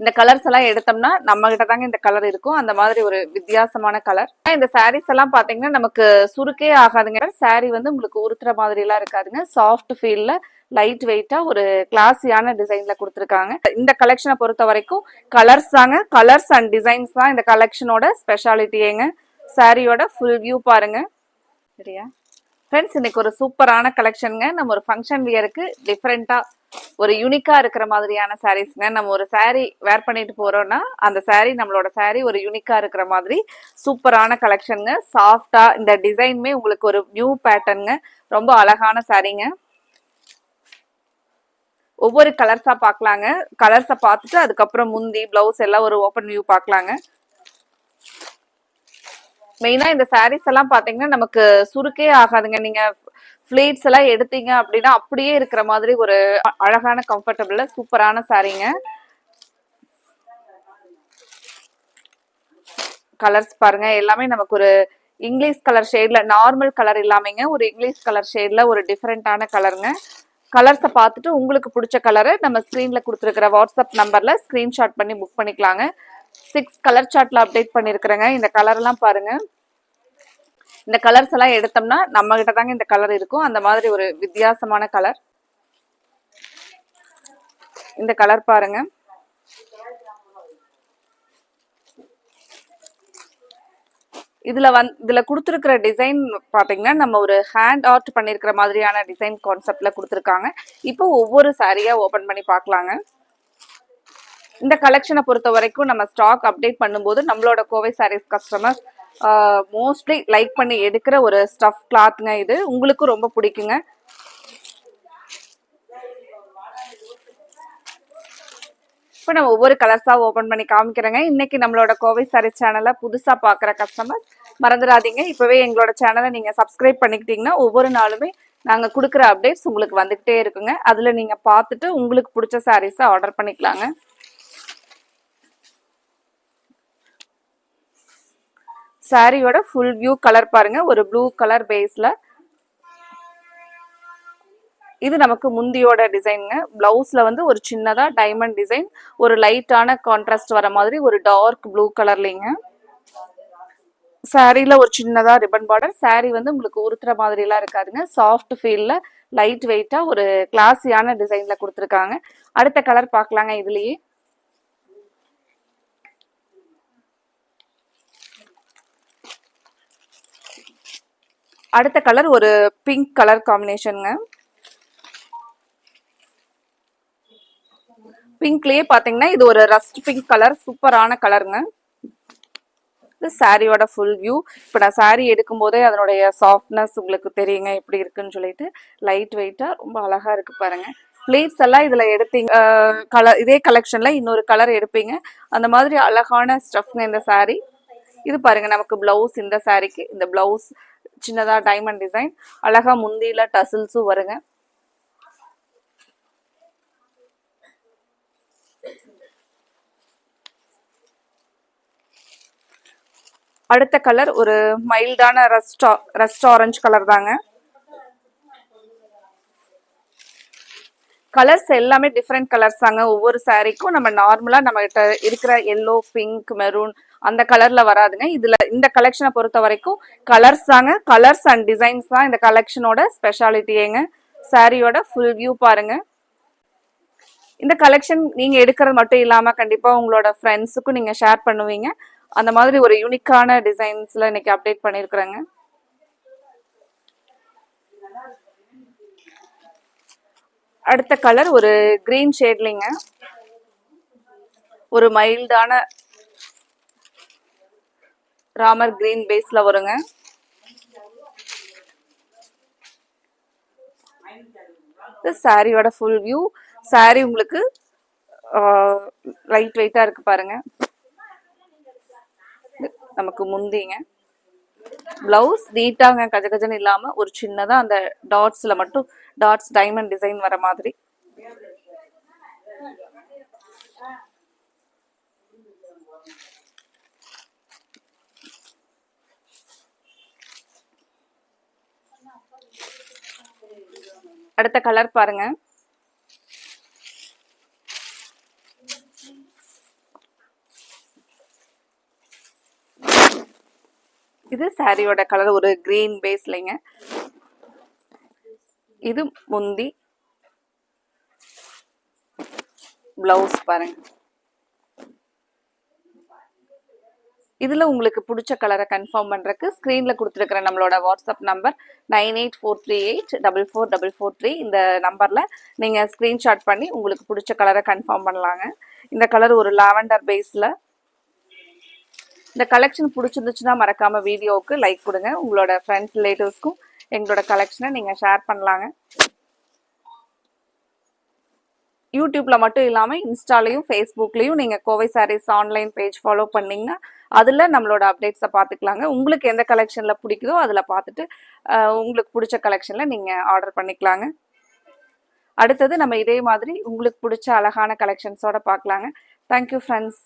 இந்த கலர்ஸ் எல்லாம் எடுத்தோம்னா நம்ம கிட்ட தாங்க இந்த கலர் இருக்கும். அந்த மாதிரி ஒரு வித்தியாசமான கலர். இந்த சாரீஸ் எல்லாம் பாத்தீங்கன்னா நமக்கு சுருக்கே ஆகாதுங்க. சாரீ வந்து உங்களுக்கு உருத்துற மாதிரி எல்லாம் இருக்காதுங்க. சாஃப்ட் ஃபீல்ல லைட் வெயிட்டா ஒரு கிளாஸியான டிசைன்ல கொடுத்துருக்காங்க. இந்த கலெக்ஷனை பொறுத்த வரைக்கும் கலர்ஸ் தாங்க, கலர்ஸ் அண்ட் டிசைன்ஸ் தான் இந்த கலெக்ஷனோட ஸ்பெஷாலிட்டியேங்க. சாரியோட ஃபுல் வியூ பாருங்க. சரியா ஃப்ரெண்ட்ஸ், இன்னைக்கு ஒரு சூப்பரான கலெக்ஷனுங்க. நம்ம ஒரு ஃபங்க்ஷன் வியருக்கு டிஃப்ரெண்டா ஒரு யூனிக்கா இருக்கிற மாதிரியான சாரீஸ்ங்க. நம்ம ஒரு சாரீ வேர் பண்ணிட்டு போறோம்னா அந்த சாரீ நம்மளோட சாரீ ஒரு யூனிக்கா இருக்கிற மாதிரி சூப்பரான கலெக்ஷனுங்க. சாஃப்டா இந்த டிசைனுமே உங்களுக்கு ஒரு நியூ பேட்டர்னுங்க. ரொம்ப அழகான சாரீங்க. ஒவ்வொரு கலர்ஸா பார்க்கலாங்க. கலர்ஸை பார்த்துட்டு அதுக்கப்புறம் முந்தி பிளவுஸ் எல்லாம் ஒரு ஓப்பன் வியூ பார்க்கலாங்க. மெயினா இந்த சாரீஸ் எல்லாம் பாத்தீங்கன்னா நமக்கு சுருக்கே ஆகாதுங்க. நீங்க பிளேட்ஸ் எல்லாம் எடுத்தீங்க அப்படின்னா அப்படியே இருக்கிற மாதிரி ஒரு அழகான கம்ஃபர்டபுள் சூப்பரான சாரீங்க. கலர்ஸ் பாருங்க, எல்லாமே நமக்கு ஒரு இங்கிலீஷ் கலர் ஷேட்ல, நார்மல் கலர் இல்லாமங்க ஒரு இங்கிலீஷ் கலர் ஷேட்ல ஒரு டிஃப்ரெண்டான கலருங்க. கலர்ஸை பார்த்துட்டு உங்களுக்கு பிடிச்ச கலரை நம்ம ஸ்க்ரீன்ல கொடுத்துருக்கிற வாட்ஸ்அப் நம்பர்ல ஸ்கிரீன்ஷாட் பண்ணி புக் பண்ணிக்கலாங்க. 6 கலர் சார்ட்ல அப்டேட் பண்ணிருக்கிறேங்க. இந்த கலர் எல்லாம் பாருங்க. இந்த கலர்ஸ் எல்லாம் எடுத்தோம்னா நம்ம கிட்ட தாங்க இந்த கலர் இருக்கும். அந்த மாதிரி ஒரு வித்தியாசமான கலர். இந்த கலர் பாருங்க. இதுல கொடுத்துருக்கிற டிசைன் பாத்தீங்கன்னா நம்ம ஒரு ஹேண்ட் ஆர்ட் பண்ணிருக்கிற மாதிரியான டிசைன் கான்செப்ட்ல கொடுத்துருக்காங்க. இப்போ ஒவ்வொரு சாரியா ஓபன் பண்ணி பார்க்கலாங்க. இந்த கலெக்ஷனை பொறுத்த வரைக்கும் நம்ம ஸ்டாக் அப்டேட் பண்ணும்போது நம்மளோட Kovai Sarees customers mostly like பண்ணி எடுக்கிற ஒரு ஸ்டஃப் கிளாத்ங்க. இது உங்களுக்கு ரொம்ப பிடிக்குங்க. இப்போ நம்ம ஒவ்வொரு கலர்ஸா ஓபன் பண்ணி காமிக்கிறேங்க. இன்னைக்கு நம்மளோட கோவை சாரீஸ் சேனலை புதுசா பாக்குற கஸ்டமர்ஸ் மறந்துடாதீங்க, இப்பவே எங்களோட சேனலை நீங்க சப்ஸ்கிரைப் பண்ணிக்கிட்டீங்கன்னா ஒவ்வொரு நாளுமே நாங்க கொடுக்குற அப்டேட்ஸ் உங்களுக்கு வந்துகிட்டே இருக்குங்க. அதுல நீங்க பார்த்துட்டு உங்களுக்கு பிடிச்ச சாரீஸை ஆர்டர் பண்ணிக்கலாங்க. சாரியோட ஃபுல் வியூ கலர் பாருங்க. ஒரு ப்ளூ கலர் பேஸ்ல இது நமக்கு முந்தியோட டிசைனுங்க. பிளவுஸ்ல வந்து ஒரு சின்னதா டைமண்ட் டிசைன், ஒரு லைட்டான கான்ட்ராஸ்ட் வர மாதிரி ஒரு டார்க் ப்ளூ கலர்லிங்க. சாரில ஒரு சின்னதா ரிப்பன் பார்டர். சாரி வந்து உங்களுக்கு உருத்துற மாதிரி எல்லாம் இருக்காதுங்க. சாஃப்ட் ஃபீல்ல லைட் வெயிட்டா ஒரு கிளாஸியான டிசைன்ல கொடுத்துருக்காங்க. அடுத்த கலர் பார்க்கலாங்க. இதுலயே அடுத்த கலர் ஒரு பிங்க் கலர் காம்பினேஷனுங்க. பிங்க்லயே பாத்தீங்கன்னா இது ஒரு ரஸ்ட் பிங்க் கலர், சூப்பரான கலருங்க. இது சாரியோட ஃபுல் வியூ. இப்போ நான் சாரி எடுக்கும் போதே அதனுடைய சாஃப்ட்னஸ் உங்களுக்கு தெரியுங்க எப்படி இருக்குன்னு சொல்லிட்டு. லைட் வெயிட்டா ரொம்ப அழகா இருக்கு பாருங்க. பிளேட்ஸ் எல்லாம் இதுல எடுத்தீங்க கலர், இதே கலெக்ஷன்ல இன்னொரு கலர் எடுப்பீங்க. அந்த மாதிரி அழகான ஸ்டஃப்ங்க இந்த சாரி. இது பாருங்க, நமக்கு பிளவுஸ், இந்த சாரிக்கு இந்த பிளவுஸ் சின்னதா டைமண்ட் டிசைன், அழகா முந்தியில டசில்ஸும் வருங்க. அடுத்த கலர் ஒரு மைல்டான ரஸ்ட் ஆரஞ்சு கலர் தாங்க. கலர்ஸ் எல்லாமே டிஃப்ரெண்ட் கலர்ஸ் தாங்க. ஒவ்வொரு சாரிக்கும் நம்ம நார்மலா நம்ம கிட்ட இருக்கிற எல்லோ, பிங்க், மெரூன் அந்த கலர்ல வராதுங்க. இதுல இந்த கலெக்ஷனை பொறுத்த வரைக்கும் கலர்ஸ் தாங்க, கலர்ஸ் அண்ட் டிசைன்ஸ் தான் இந்த கலெக்ஷனோட ஸ்பெஷாலிட்டியேங்க. சாரியோட ஃபுல் வியூ பாருங்க. இந்த கலெக்ஷன் நீங்க எடுக்கிறது மட்டும் இல்லாம கண்டிப்பா உங்களோட ஃப்ரெண்ட்ஸுக்கும் நீங்க ஷேர் பண்ணுவீங்க. அந்த மாதிரி ஒரு யூனிக்கான டிசைன்ஸ்ல இன்னைக்கு அப்டேட் பண்ணிருக்கிறேங்க. அடுத்த கலர் ஒரு கிரீன் ஷேட்லிங்க. ஒரு மைல்டான ராமர் கிரீன் பேஸ்ல வருங்க. சாரியோட ஃபுல் வியூ. சாரி உங்களுக்கு லைட் வெயிட்டா இருக்கு பாருங்க. நமக்கு முந்திங்க. பிளவுஸ் நீட்டாங்க, கஜ கஜன்னு இல்லாம ஒரு சின்னதா அந்த டாட்ஸ்ல மட்டும் டாட்ஸ் டைமண்ட் டிசைன் வர மாதிரி. அடுத்த கலர் பாருங்க. இது சாரியோட கலர் ஒரு கிரீன் பேஸ்லைங்க. இது முந்தி, பிளவுஸ் பாருங்க. இதுல உங்களுக்கு பிடிச்ச கலரை கன்ஃபார்ம் பண்றதுக்கு ஸ்கிரீன்ல கொடுத்துருக்கிற நம்மளோட வாட்ஸ்அப் நம்பர் 9843844443 இந்த நம்பர்ல நீங்க ஸ்கிரீன்ஷாட் பண்ணி உங்களுக்கு பிடிச்ச கலரை கன்ஃபார்ம் பண்ணலாங்க. இந்த கலர் ஒரு லாவெண்டர் பேஸ்ல. இந்த கலெக்ஷன் பிடிச்சிருந்துச்சுன்னா மறக்காம வீடியோவுக்கு லைக் கொடுங்க. உங்களோட ஃப்ரெண்ட்ஸ் ரிலேட்டிவ்ஸ்க்கும் எங்களோட கலெக்ஷனை நீங்க ஷேர் பண்ணலாங்க. யூடியூப்ல மட்டும் இல்லாமல் இன்ஸ்டாலையும் ஃபேஸ்புக்லையும் நீங்கள் Kovai Sarees online page follow பண்ணிங்கன்னா அதில் நம்மளோட அப்டேட்ஸை பார்த்துக்கலாங்க. உங்களுக்கு எந்த கலெக்ஷனில் பிடிக்குதோ அதில் பார்த்துட்டு உங்களுக்கு பிடிச்ச கலெக்ஷனில் நீங்கள் ஆர்டர் பண்ணிக்கலாங்க. அடுத்தது நம்ம இதே மாதிரி உங்களுக்கு பிடிச்ச அழகான கலெக்ஷன்ஸோட பார்க்கலாங்க. Thank you friends.